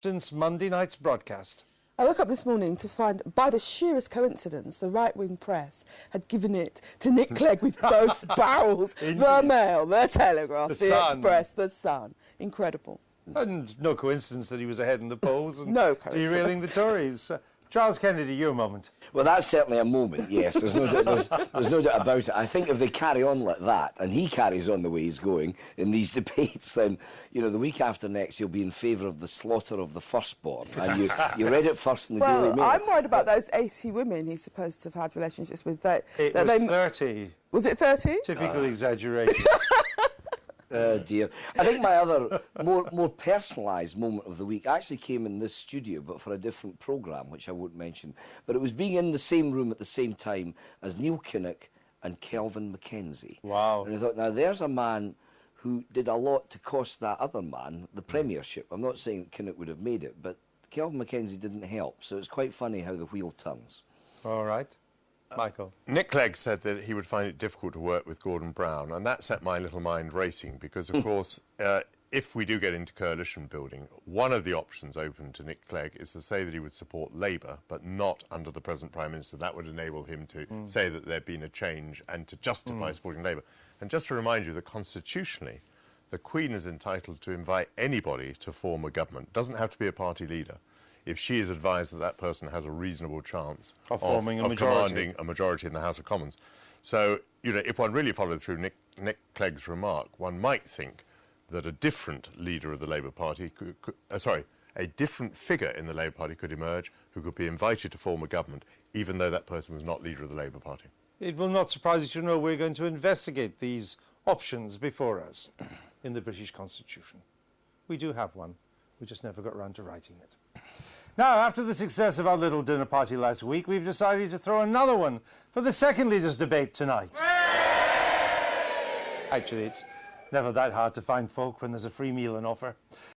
since Monday night's broadcast. I woke up this morning to find, by the sheerest coincidence, the right-wing press had given it to Nick Clegg with both barrels. The Mail, the Telegraph, the Express, the Sun. Incredible. And no coincidence that he was ahead in the polls and no coincidence. derailing the Tories. Charles Kennedy, your moment. Well, that's certainly a moment, yes. There's no doubt about it. I think if they carry on like that, and he carries on the way he's going in these debates, then, you know, the week after next, he'll be in favour of the slaughter of the firstborn. And you read it first in the Daily Mail. Well, I'm worried about those 80 women he's supposed to have had relationships with. It was 30. Was it 30? Typical exaggeration. Oh dear. I think my other, more personalised moment of the week actually came in this studio, but for a different programme, which I won't mention. But it was being in the same room at the same time as Neil Kinnock and Kelvin Mackenzie. Wow. And I thought, now there's a man who did a lot to cost that other man the premiership. I'm not saying that Kinnock would have made it, but Kelvin Mackenzie didn't help. So it's quite funny how the wheel turns. All right. Michael. Nick Clegg said that he would find it difficult to work with Gordon Brown, and that set my little mind racing because, of course, if we do get into coalition building, one of the options open to Nick Clegg is to say that he would support Labour, but not under the present Prime Minister. That would enable him to say that there'd been a change and to justify supporting Labour. And just to remind you that constitutionally, the Queen is entitled to invite anybody to form a government. It doesn't have to be a party leader, if she is advised that that person has a reasonable chance of commanding a majority in the House of Commons. So, you know, if one really followed through Nick Clegg's remark, one might think that a different leader of the Labour Party, a different figure in the Labour Party could emerge who could be invited to form a government, even though that person was not leader of the Labour Party. It will not surprise you to know we're going to investigate these options before us in the British Constitution. We do have one. We just never got around to writing it. Now, after the success of our little dinner party last week, we've decided to throw another one for the second leaders' debate tonight. Actually, it's never that hard to find folk when there's a free meal on offer.